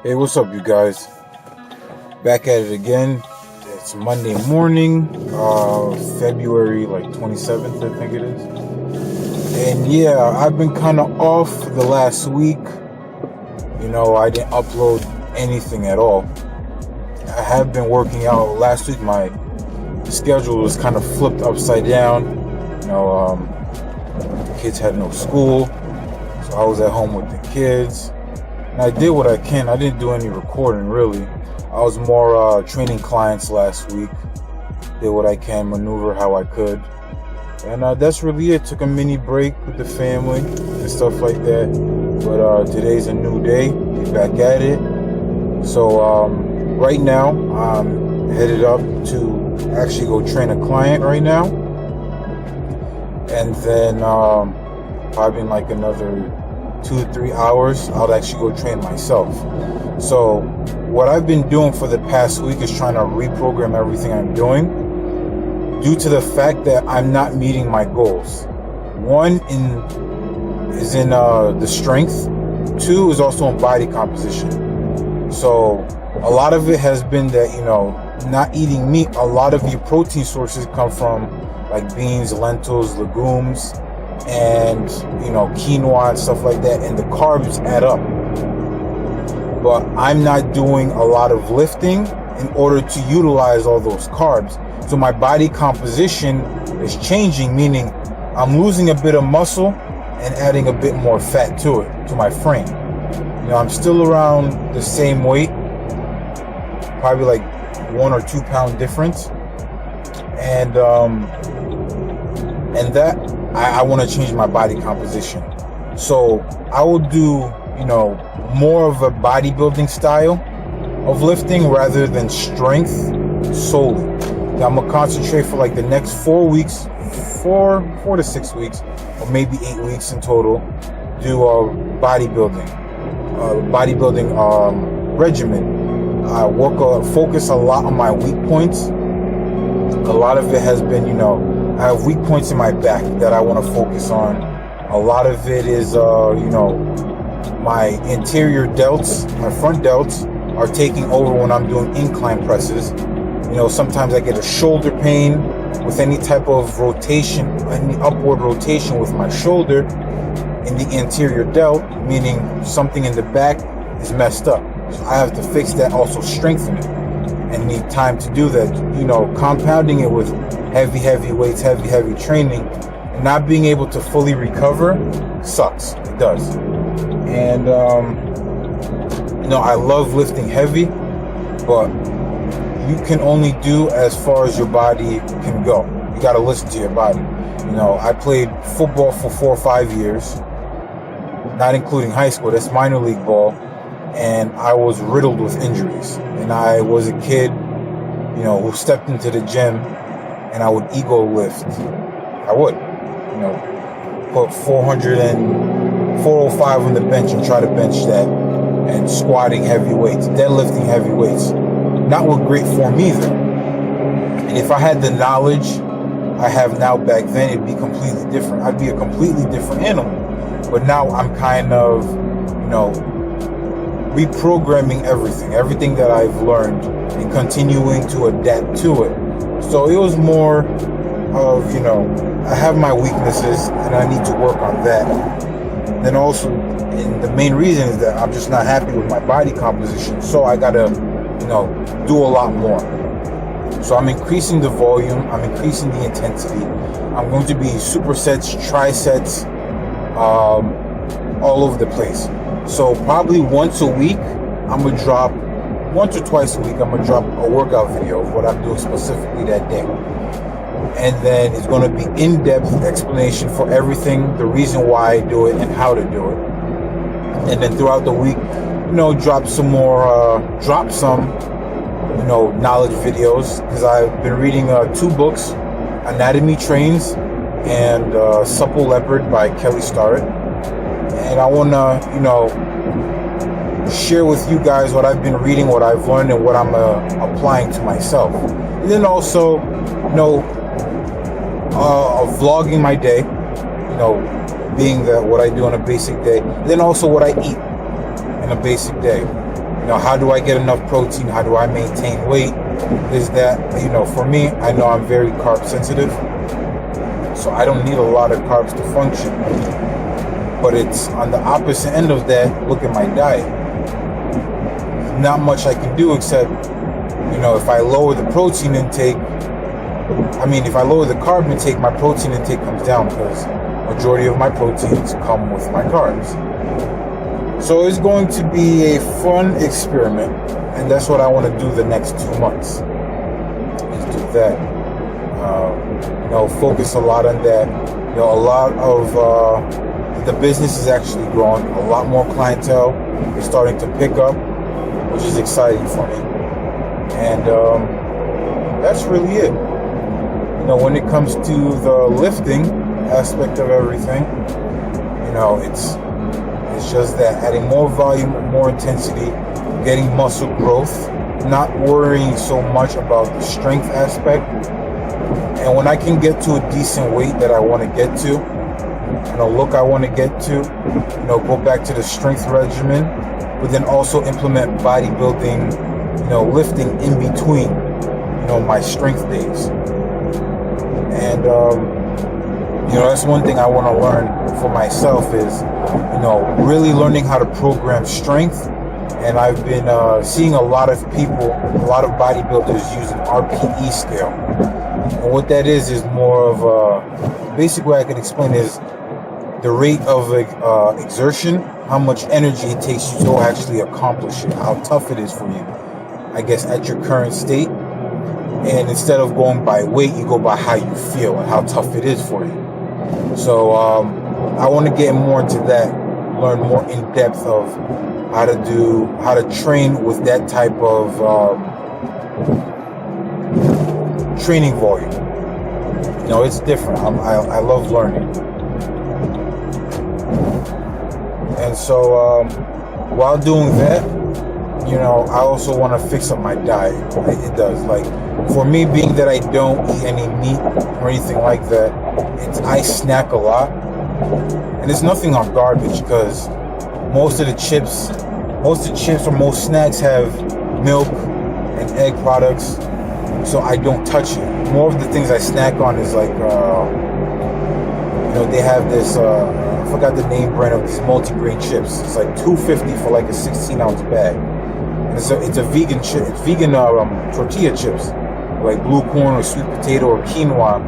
Hey, what's up, you guys? Back at it again. It's Monday morning, February 27th, I think it is. And yeah, I've been kind of off the last week. I didn't upload anything at all. I have been working out. Last week, my schedule was kind of flipped upside down. The kids had no school, so I was at home with the kids. And I did what I can. I didn't do any recording, really. I was more training clients last week. Did what I can, maneuver how I could. And that's really it. Took a mini break with the family and stuff like that. But today's a new day. Be back at it. So right now, I'm headed up to actually go train a client right now. And then probably in another 2-3 hours, I'll actually go train myself. So what I've been doing for the past week is trying to reprogram everything I'm doing due to the fact that I'm not meeting my goals. One is in the strength. Two is also in body composition. So a lot of it has been that, not eating meat. A lot of your protein sources come from beans, lentils, legumes, and quinoa and stuff like that, and the carbs add up. But I'm not doing a lot of lifting in order to utilize all those carbs. So my body composition is changing, meaning I'm losing a bit of muscle and adding a bit more fat to it, to my frame. I'm still around the same weight, probably 1 or 2 pound difference, and that I want to change my body composition. So I will do, more of a bodybuilding style of lifting rather than strength solely. I'm going to concentrate for the next 4 weeks, 4 to 6 weeks, or maybe 8 weeks in total, do a bodybuilding regimen. I focus a lot on my weak points. A lot of it has been, I have weak points in my back that I want to focus on. A lot of it is, my interior delts, my front delts are taking over when I'm doing incline presses. Sometimes I get a shoulder pain with any type of rotation, any upward rotation with my shoulder in the interior delt, meaning something in the back is messed up. So I have to fix that, also strengthen it, and need time to do that. Compounding it with heavy weights, heavy training, and not being able to fully recover sucks. It does. And I love lifting heavy, but you can only do as far as your body can go. You got to listen to your body. I played football for 4 or 5 years, not including high school. That's minor league ball. And I was riddled with injuries. And I was a kid, who stepped into the gym and I would ego lift. I would, put 405 on the bench and try to bench that, and squatting heavy weights, deadlifting heavy weights. Not with great form either. And if I had the knowledge I have now back then, it'd be completely different. I'd be a completely different animal. But now I'm kind of, reprogramming everything that I've learned and continuing to adapt to it. So it was more of, I have my weaknesses and I need to work on that. Then also, and the main reason is that I'm just not happy with my body composition. So I gotta, do a lot more. So I'm increasing the volume, I'm increasing the intensity. I'm going to be supersets, trisets, all over the place. So probably once a week, once or twice a week, I'm gonna drop a workout video of what I'm doing specifically that day. And then it's gonna be in-depth explanation for everything, the reason why I do it and how to do it. And then throughout the week, drop some knowledge videos, because I've been reading 2 books, Anatomy Trains and Supple Leopard by Kelly Starrett. And I want to, share with you guys what I've been reading, what I've learned, and what I'm applying to myself. And then also, vlogging my day, being what I do on a basic day. And then also what I eat in a basic day. how do I get enough protein? How do I maintain weight? Is that, for me, I know I'm very carb sensitive, so I don't need a lot of carbs to function. But it's on the opposite end of that. Look at my diet. Not much I can do except, if I lower the protein intake, if I lower the carb intake, my protein intake comes down because majority of my proteins come with my carbs. So it's going to be a fun experiment, and that's what I want to do the next 2 months, is do that. Focus a lot on that. A lot of the business is actually growing. A lot more clientele is starting to pick up, which is exciting for me. And that's really it. When it comes to the lifting aspect of everything, it's just that adding more volume, more intensity, getting muscle growth, not worrying so much about the strength aspect. And when I can get to a decent weight that I want to get to, look I want to get to, go back to the strength regimen, but then also implement bodybuilding, lifting in between, my strength days. And, that's one thing I want to learn for myself is, really learning how to program strength. And I've been seeing a lot of people, a lot of bodybuilders use an RPE scale. And what that is more of basic way I could explain is the rate of exertion, how much energy it takes you to actually accomplish it, how tough it is for you, I guess, at your current state. And instead of going by weight, you go by how you feel and how tough it is for you. So I want to get more into that, learn more in depth of how to train with that type of training volume. It's different. I love learning. And so while doing that, I also want to fix up my diet. It does. Like, for me, being that I don't eat any meat or anything like that, I snack a lot. And it's nothing on garbage, because most chips or most snacks have milk and egg products, so I don't touch it. More of the things I snack on is like, they have this, I forgot the name brand of these multi-grain chips. It's like $2.50 for like a 16-ounce bag. And it's a vegan chip. It's vegan tortilla chips, like blue corn or sweet potato or quinoa,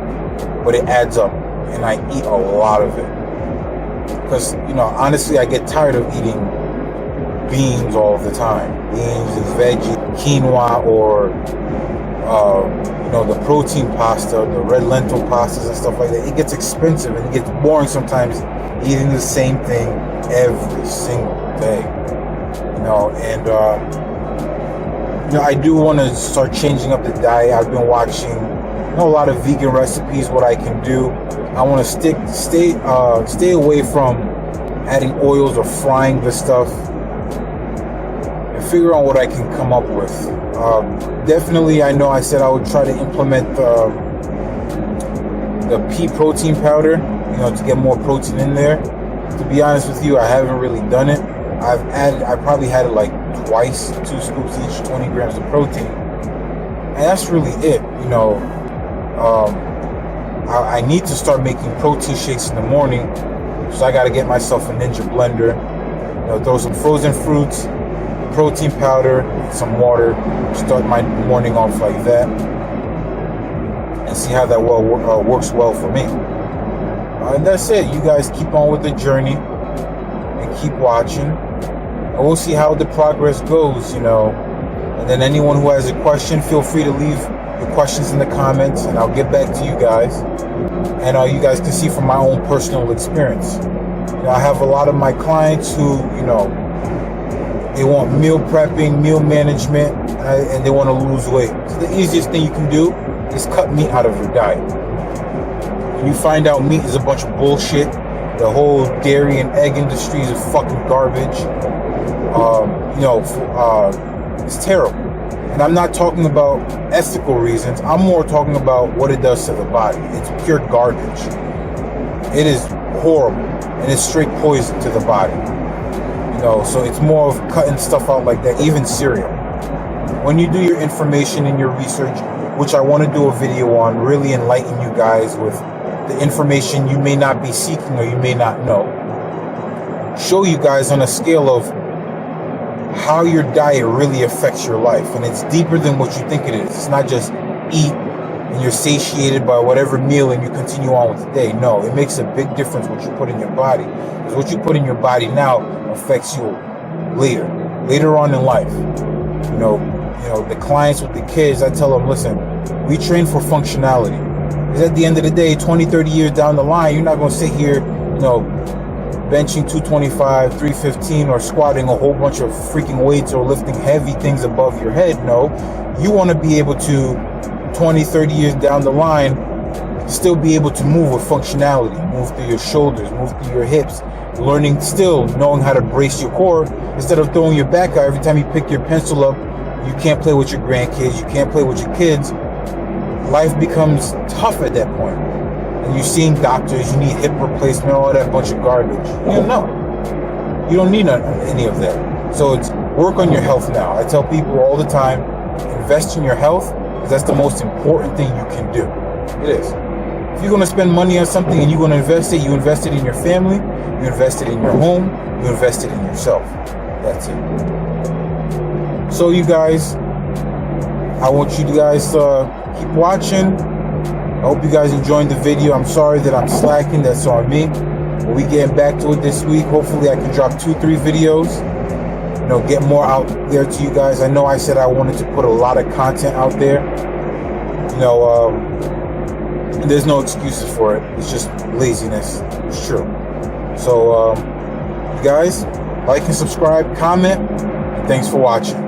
but it adds up, and I eat a lot of it. Because, honestly, I get tired of eating beans all the time. Beans and veggie, quinoa, or, the protein pasta, the red lentil pastas and stuff like that. It gets expensive and it gets boring sometimes eating the same thing every single day. I do want to start changing up the diet. I've been watching a lot of vegan recipes, what I can do. I want to stay away from adding oils or frying the stuff, and figure out what I can come up with. Definitely, I know I said I would try to implement the pea protein powder, to get more protein in there. To be honest with you, I haven't really done it. I probably had it like twice, 2 scoops each, 20 grams of protein. And that's really it, I need to start making protein shakes in the morning, so I got to get myself a Ninja blender, throw some frozen fruits, protein powder, some water, start my morning off like that, and see how that works well for me. And that's it. You guys keep on with the journey and keep watching, and we'll see how the progress goes, And then anyone who has a question, feel free to leave your questions in the comments, and I'll get back to you guys. And you guys can see from my own personal experience. I have a lot of my clients who, they want meal prepping, meal management, and they want to lose weight. So the easiest thing you can do is cut meat out of your diet. When you find out meat is a bunch of bullshit, the whole dairy and egg industry is fucking garbage. It's terrible. And I'm not talking about ethical reasons. I'm more talking about what it does to the body. It's pure garbage. It is horrible, and it's straight poison to the body. So it's more of cutting stuff out like that, even cereal. When you do your information and your research, which I want to do a video on, really enlighten you guys with the information you may not be seeking or you may not know. Show you guys on a scale of how your diet really affects your life. And it's deeper than what you think it is. It's not just eat and you're satiated by whatever meal and you continue on with the day. No, it makes a big difference what you put in your body. Because what you put in your body now affects you later on in life. The clients with the kids, I tell them, listen, we train for functionality. Because at the end of the day, 20, 30 years down the line, you're not going to sit here, benching 225, 315, or squatting a whole bunch of freaking weights or lifting heavy things above your head. No, you want to be able to, 20, 30 years down the line, still be able to move with functionality, move through your shoulders, move through your hips, knowing how to brace your core instead of throwing your back out every time you pick your pencil up. You can't play with your grandkids, you can't play with your kids. Life becomes tough at that point. And you're seeing doctors, you need hip replacement, all that bunch of garbage. You don't need any of that. So it's work on your health now. I tell people all the time, invest in your health, because that's the most important thing you can do. It is. If you're going to spend money on something and you're going to invest it, you invest it in your family, you invest it in your home, you invest it in yourself. That's it. So you guys, I want you guys to keep watching. I hope you guys enjoyed the video. I'm sorry that I'm slacking. That's on me. But we getting back to it this week. Hopefully I can drop 2-3 videos. Get more out there to you guys. I know I said I wanted to put a lot of content out there. There's no excuses for it. It's just laziness. It's true. So, you guys, like and subscribe, comment. Thanks for watching.